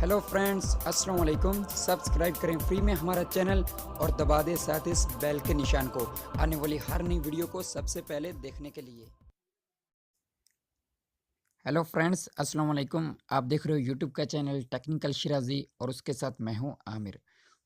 Hello friends, अस्सलाम वालेकुम। Subscribe करें फ्री में हमारा चैनल और दबा दें साथ इस बेल के निशान को आने वाली हर नई वीडियो को सबसे पहले देखने के लिए। हेलो फ्रेंड्स, अस्सलाम वालेकुम। आप देख रहे हो यूट्यूब का चैनल टेक्निकल शिराजी और उसके साथ मैं हूं आमिर।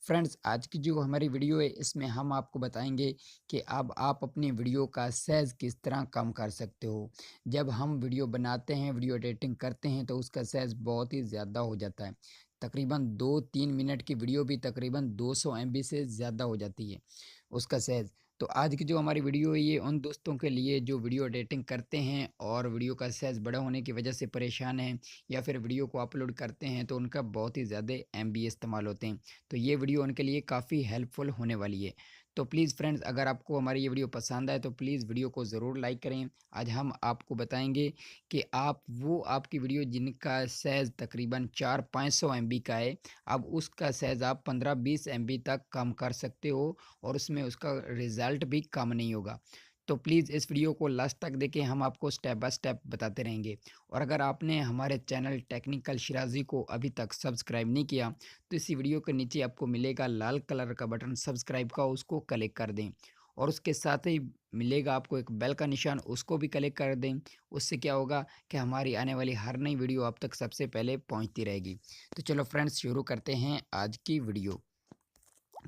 फ्रेंड्स, आज की जो हमारी वीडियो है इसमें हम आपको बताएंगे कि अब आप अपनी वीडियो का साइज़ किस तरह कम कर सकते हो। जब हम वीडियो बनाते हैं, वीडियो एडिटिंग करते हैं तो उसका साइज़ बहुत ही ज़्यादा हो जाता है। तकरीबन 2-3 मिनट की वीडियो भी तकरीबन 200 एमबी से ज़्यादा हो जाती है उसका साइज़। तो आज की जो हमारी वीडियो है ये उन दोस्तों के लिए जो वीडियो एडिटिंग करते हैं और वीडियो का साइज़ बड़ा होने की वजह से परेशान हैं, या फिर वीडियो को अपलोड करते हैं तो उनका बहुत ही ज़्यादा एमबी इस्तेमाल होते हैं। तो ये वीडियो उनके लिए काफ़ी हेल्पफुल होने वाली है। तो प्लीज़ फ्रेंड्स, अगर आपको हमारी ये वीडियो पसंद आए तो प्लीज़ वीडियो को ज़रूर लाइक करें। आज हम आपको बताएंगे कि आपकी वीडियो जिनका साइज़ तकरीबन 400-500 एमबी का है, अब उसका साइज़ आप 15-20 एमबी तक कम कर सकते हो और उसमें उसका रिज़ल्ट भी कम नहीं होगा। तो प्लीज़ इस वीडियो को लास्ट तक देखें, हम आपको स्टेप बाय स्टेप बताते रहेंगे। और अगर आपने हमारे चैनल टेक्निकल शिराज़ी को अभी तक सब्सक्राइब नहीं किया तो इसी वीडियो के नीचे आपको मिलेगा लाल कलर का बटन सब्सक्राइब का, उसको क्लिक कर दें। और उसके साथ ही मिलेगा आपको एक बेल का निशान, उसको भी क्लिक कर दें। उससे क्या होगा कि हमारी आने वाली हर नई वीडियो आप तक सबसे पहले पहुंचती रहेगी। तो चलो फ्रेंड्स, शुरू करते हैं आज की वीडियो।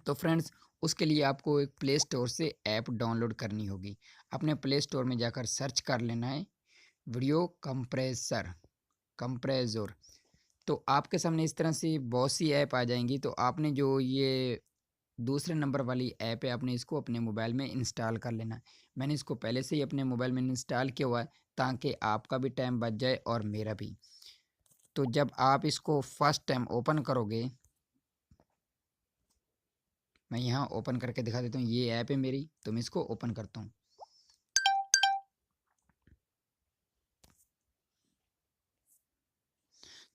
तो फ्रेंड्स, उसके लिए आपको एक प्ले स्टोर से ऐप डाउनलोड करनी होगी। अपने प्ले स्टोर में जाकर सर्च कर लेना है वीडियो कंप्रेसर। तो आपके सामने इस तरह से बहुत सी ऐप आ जाएंगी। तो आपने जो ये दूसरे नंबर वाली ऐप है, आपने इसको अपने मोबाइल में इंस्टॉल कर लेना है। मैंने इसको पहले से ही अपने मोबाइल में इंस्टॉल किया हुआ है ताकि आपका भी टाइम बच जाए और मेरा भी। तो जब आप इसको फर्स्ट टाइम ओपन करोगे, मैं यहाँ ओपन करके दिखा देता हूँ। ये ऐप है मेरी, तो मैं इसको ओपन करता हूँ।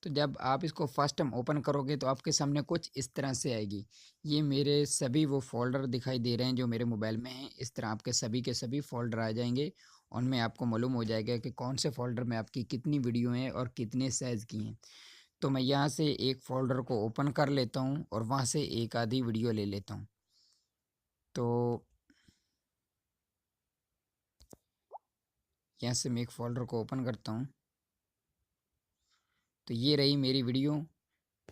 तो जब आप इसको फर्स्ट टाइम ओपन करोगे तो आपके सामने कुछ इस तरह से आएगी। ये मेरे सभी वो फ़ोल्डर दिखाई दे रहे हैं जो मेरे मोबाइल में हैं। इस तरह आपके सभी के सभी फ़ोल्डर आ जाएँगे। उनमें आपको मालूम हो जाएगा कि कौन से फ़ोल्डर में आपकी कितनी वीडियो हैं और कितने साइज़ की हैं। तो मैं यहाँ से एक फ़ोल्डर को ओपन कर लेता हूँ और वहाँ से एक आधी वीडियो ले लेता हूँ। तो यहाँ से मैं एक फ़ोल्डर को ओपन करता हूँ। तो ये रही मेरी वीडियो।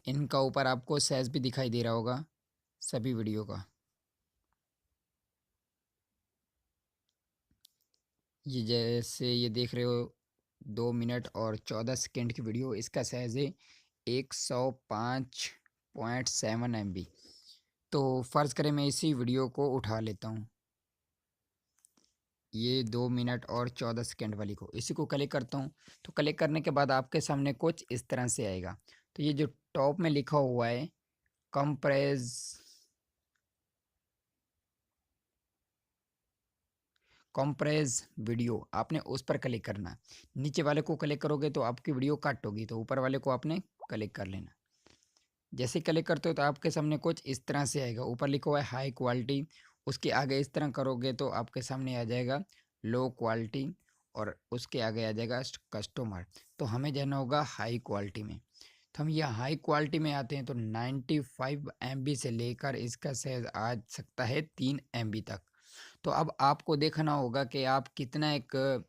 इनका ऊपर आपको साइज़ भी दिखाई दे रहा होगा सभी वीडियो का। ये जैसे ये देख रहे हो 2 मिनट और 14 सेकंड की वीडियो, इसका साइज़ है 105.7 एमबी। तो फ़र्ज़ करें मैं इसी वीडियो को उठा लेता हूँ, ये 2 मिनट और 14 सेकंड वाली को, इसी को क्लिक करता हूँ। तो क्लिक करने के बाद आपके सामने कुछ इस तरह से आएगा। तो ये जो टॉप में लिखा हुआ है कंप्रेस कंप्रेस वीडियो, आपने उस पर क्लिक करना है। नीचे वाले को क्लिक करोगे तो आपकी वीडियो कट होगी, तो ऊपर वाले को आपने क्लिक कर लेना। जैसे क्लिक करते हो तो आपके सामने कुछ इस तरह से आएगा। ऊपर लिखा हुआ है हाई क्वालिटी, उसके आगे इस तरह करोगे तो आपके सामने आ जाएगा लो क्वालिटी और उसके आगे आ जाएगा कस्टमर। तो हमें जाना होगा हाई क्वालिटी में। तो हम यहाँ हाई क्वालिटी में आते हैं तो 95 एमबी से लेकर इसका साइज आ सकता है 3 एमबी तक। तो अब आपको देखना होगा कि आप कितना एक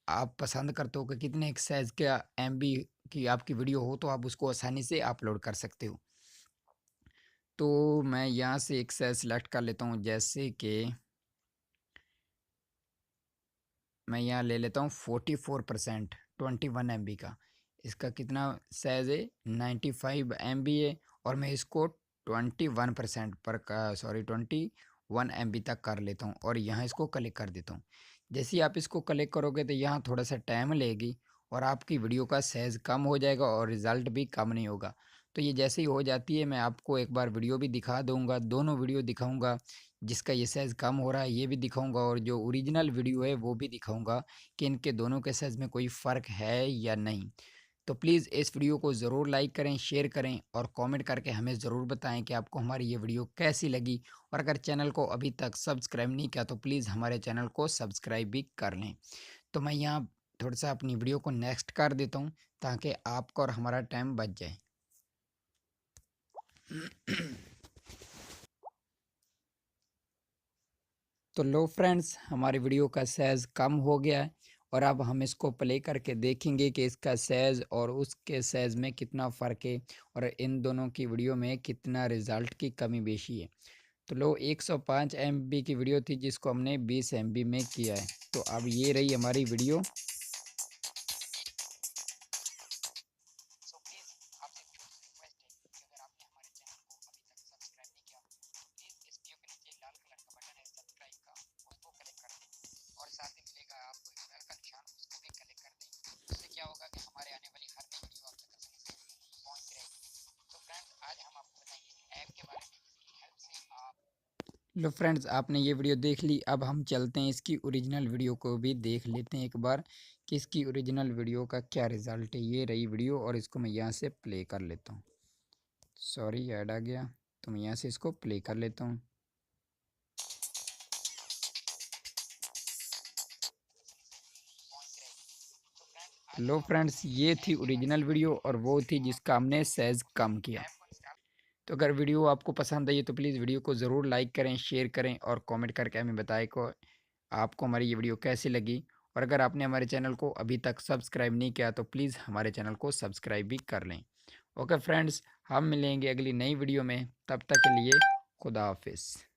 आप पसंद करते हो कि कितने एक साइज़ का एमबी की आपकी वीडियो हो, तो आप उसको आसानी से अपलोड कर सकते हो। तो मैं यहाँ से एक साइज़ सेलेक्ट कर लेता हूँ, जैसे कि मैं यहाँ ले लेता हूँ 44% 21 एमबी का। इसका कितना साइज़ है 95 एमबी है और मैं इसको 21% पर का सॉरी 21 एमबी तक कर लेता हूँ और यहाँ इसको क्लिक कर देता हूँ। जैसे ही आप इसको क्लिक करोगे तो यहाँ थोड़ा सा टाइम लेगी और आपकी वीडियो का साइज़ कम हो जाएगा और रिज़ल्ट भी कम नहीं होगा। तो ये जैसे ही हो जाती है मैं आपको एक बार वीडियो भी दिखा दूँगा, दोनों वीडियो दिखाऊँगा। जिसका ये साइज़ कम हो रहा है ये भी दिखाऊँगा और जो ओरिजिनल वीडियो है वो भी दिखाऊँगा कि इनके दोनों के साइज़ में कोई फ़र्क है या नहीं। तो प्लीज़ इस वीडियो को ज़रूर लाइक करें, शेयर करें और कमेंट करके हमें ज़रूर बताएं कि आपको हमारी ये वीडियो कैसी लगी। और अगर चैनल को अभी तक सब्सक्राइब नहीं किया तो प्लीज़ हमारे चैनल को सब्सक्राइब भी कर लें। तो मैं यहाँ थोड़ा सा अपनी वीडियो को नेक्स्ट कर देता हूँ ताकि आपका और हमारा टाइम बच जाए। तो लो फ्रेंड्स, हमारी वीडियो का साइज़ कम हो गया है और अब हम इसको प्ले करके देखेंगे कि इसका साइज़ और उसके साइज़ में कितना फ़र्क है और इन दोनों की वीडियो में कितना रिज़ल्ट की कमी बेशी है। तो लो 105 एमबी की वीडियो थी जिसको हमने 20 एमबी में किया है। तो अब ये रही हमारी वीडियो। सो प्लीज़ आपसे एक छोटी सी रिक्वेस्ट है कि अगर आपने हमारे चैनल को अभी तक सब्सक्राइब नहीं किया तो प्लीज़ इस वीडियो के नीचे लाल कलर का बटन है सब्सक्राइब का, उसको क्लिक कर दें और साथ ही मिलेगा आपको एक बेल का निशान, उसको भी क्लिक कर दें। इससे क्या होगा कि हमारे आने वाली हर नई वीडियो आप तक आसानी से पहुंच रहेगी। तो फ्रेंड्स, आज हम आपको बताएंगे ऐप के बारे में जिसकी हेल्प से आप। लो फ्रेंड्स, आपने ये वीडियो देख ली। अब हम चलते हैं इसकी ओरिजिनल वीडियो को भी देख लेते हैं एक बार कि इसकी ओरिजिनल वीडियो का क्या रिज़ल्ट है। ये रही वीडियो और इसको मैं यहाँ से प्ले कर लेता हूँ। सॉरी, ऐड आ गया, तो मैं यहाँ से इसको प्ले कर लेता हूँ। लो फ्रेंड्स, ये थी ओरिजिनल वीडियो और वो थी जिसका हमने साइज़ कम किया। तो अगर वीडियो आपको पसंद आई तो प्लीज़ वीडियो को ज़रूर लाइक करें, शेयर करें और कमेंट करके हमें बताएं को आपको हमारी ये वीडियो कैसी लगी। और अगर आपने हमारे चैनल को अभी तक सब्सक्राइब नहीं किया तो प्लीज़ हमारे चैनल को सब्सक्राइब भी कर लें। ओके फ्रेंड्स, हम मिलेंगे अगली नई वीडियो में, तब तक के लिए खुदा हाफिज़।